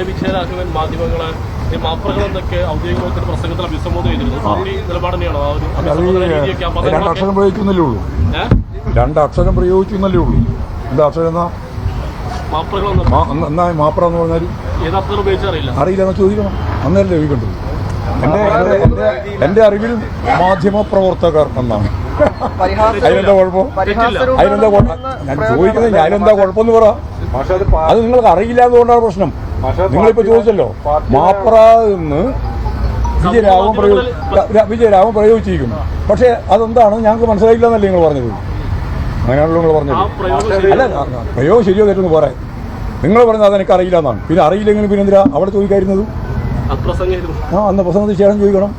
വിജയരാഘവൻ മാധ്യമങ്ങളെ മാപ്രകളെന്നൊക്കെ ഔദ്യോഗിക പ്രസംഗത്തിൽ അഭിസംബോധന ചെയ്തിരുന്നു. പാർട്ടി നിലപാട് തന്നെയാണോ ആ ഒരു രണ്ടക്ഷരം പ്രയോഗിക്കുന്നല്ലേ ഉള്ളൂ, രണ്ടക്ഷരം പ്രയോഗിക്കുന്നല്ലേ ഉള്ളൂ. എന്താ അക്ഷരം? എന്നാ മാപ്ര എന്ന് പറഞ്ഞാൽ അറിയില്ല എന്ന് ചോദിക്കണം. അന്നല്ലേ ചോദിക്കേണ്ടത്. എന്റെ അറിവിൽ മാധ്യമ പ്രവർത്തകർ എന്നാണ്. അതിനെന്താ കുഴപ്പം? ഞാൻ ചോദിക്കുന്നത് ഞാനെന്താ കുഴപ്പമെന്ന് പറ. അത് നിങ്ങൾക്ക് അറിയില്ല എന്നുകൊണ്ടാണ് പ്രശ്നം. നിങ്ങളിപ്പോ ചോദിച്ചല്ലോ മാപ്ര എന്ന് വിജയരാഘവൻ പ്രയോഗിച്ചിരിക്കുന്നു. പക്ഷെ അതെന്താണ് ഞങ്ങൾക്ക് മനസ്സിലായില്ല എന്നല്ലേ നിങ്ങൾ പറഞ്ഞത്? അങ്ങനെയാണല്ലോ നിങ്ങൾ പറഞ്ഞത്. അല്ല, പ്രയോഗം ശരിയോ തെറ്റെന്ന് പറയാൻ നിങ്ങൾ പറഞ്ഞത് അതെനിക്ക് അറിയില്ല എന്നാണ്. പിന്നെ അറിയില്ലെങ്കിലും പിന്നെ എന്തിനാ അവിടെ ചോദിക്കായിരുന്നത്? അന്ന് പ്രസംഗത്തിൽ ശേഷം ചോദിക്കണം.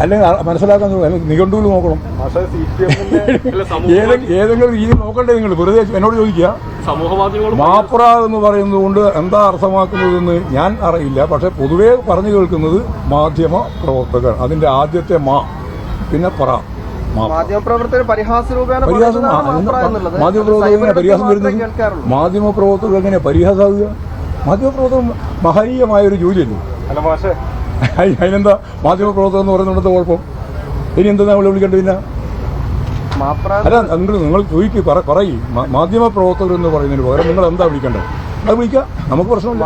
അല്ലെങ്കിൽ മനസ്സിലാക്കാൻ നിഘണ്ടുവിൽ നോക്കണം. ഏതെങ്കിലും രീതി നോക്കണ്ടേ നിങ്ങൾ? വെറുതെ എന്നോട് ചോദിക്കുക. മാപ്ര എന്ന് പറയുന്നത് കൊണ്ട് എന്താ അർത്ഥമാക്കുന്നതെന്ന് ഞാൻ അറിയില്ല. പക്ഷെ പൊതുവെ പറഞ്ഞു കേൾക്കുന്നത് മാധ്യമ പ്രവർത്തകർ. അതിന്റെ ആദ്യത്തെ മാ പിന്നെ പറ. മാധ്യമപ്രവർത്തകർ എങ്ങനെ പരിഹാസം വരുന്നത്? മാധ്യമപ്രവർത്തകർ എങ്ങനെ പരിഹാസമാകുക? മാധ്യമപ്രവർത്തകർ മഹനീയമായൊരു ജോലിയല്ലേ. അതിനെന്താ മാധ്യമപ്രവർത്തകർ എന്ന് പറയുന്നത് കുഴപ്പം? ഇനി എന്താ നമ്മൾ വിളിക്കേണ്ടത്? പിന്നെ അല്ല, നിങ്ങൾ ചോദിക്കുക പറയും മാധ്യമപ്രവർത്തകർ എന്ന് പറയുന്നതിന് പകരം നിങ്ങൾ എന്താ വിളിക്കേണ്ടത്? അത് വിളിക്കാം, നമുക്ക് പ്രശ്നമില്ല.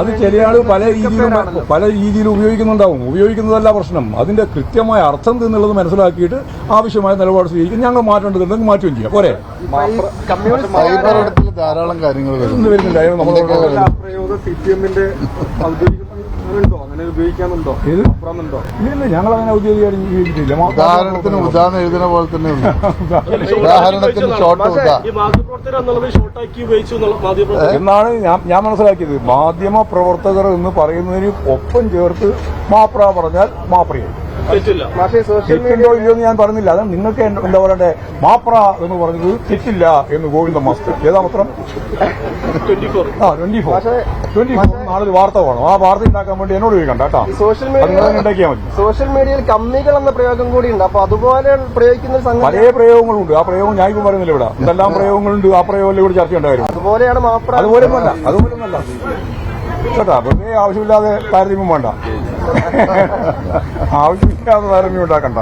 അത് ചില ആൾ പല രീതിയിലും ഉപയോഗിക്കുന്നുണ്ടാവും. ഉപയോഗിക്കുന്നതല്ല പ്രശ്നം. അതിന്റെ കൃത്യമായ അർത്ഥം എന്നുള്ളത് മനസ്സിലാക്കിയിട്ട് ആവശ്യമായ നിലപാട് സ്വീകരിക്കും. ഞങ്ങൾ മാറ്റേണ്ടത് എന്തെങ്കിലും മാറ്റുകയും ചെയ്യാം. പോരെ? ധാരാളം കാര്യങ്ങൾ വരുന്നില്ല. ഞങ്ങൾ അങ്ങനെ ഔദ്യോഗികമായിട്ട് ഉപയോഗിച്ചിട്ടില്ല. ഉദാഹരണം എഴുതുന്ന പോലെ തന്നെ ഉദാഹരണത്തിന് എന്നാണ് ഞാൻ മനസ്സിലാക്കിയത്. മാധ്യമ പ്രവർത്തകർ എന്ന് പറയുന്നതിന് ഒപ്പം ചേർത്ത് മാപ്ര പറഞ്ഞാൽ മാപ്രയായി. തെറ്റുണ്ടോ ഇല്ലയോ എന്ന് ഞാൻ പറഞ്ഞില്ല. അത് നിങ്ങൾക്ക് എന്താ പറയണ്ടേ? മാപ്ര എന്ന് പറഞ്ഞത് തെറ്റില്ല എന്ന് ഗോവിന്ദ മാസ്റ്റർ. ഏതാ പത്രം? 24 നാളെ വാർത്ത വേണം. ആ വാർത്ത ഉണ്ടാക്കാൻ വേണ്ടി എന്നോട് ചോദിക്കണ്ട കേട്ടോ. ഉണ്ടാക്കിയാൽ മതി. സോഷ്യൽ മീഡിയയിൽ കമ്മികൾ എന്ന പ്രയോഗം കൂടി ഉണ്ട്. അപ്പൊ അതുപോലെ പ്രയോഗിക്കുന്ന പല പ്രയോഗങ്ങളുണ്ട്. ആ പ്രയോഗം ഞാൻ ഇപ്പം പറയുന്നില്ല. ഇവിടെ എന്തെല്ലാം പ്രയോഗങ്ങളുണ്ട്. ആ പ്രയോഗം ഇവിടെ ചർച്ച ഉണ്ടായിരുന്നു. അതുപോലെയാണ് മാപ്ര. അതുപോലെയൊന്നല്ല കേട്ടാ. വെറുതെ ആവശ്യമില്ലാതെ താരതമ്യം വേണ്ട. ആവശ്യമില്ലാതെ താരതമ്യം ഉണ്ടാക്കണ്ട.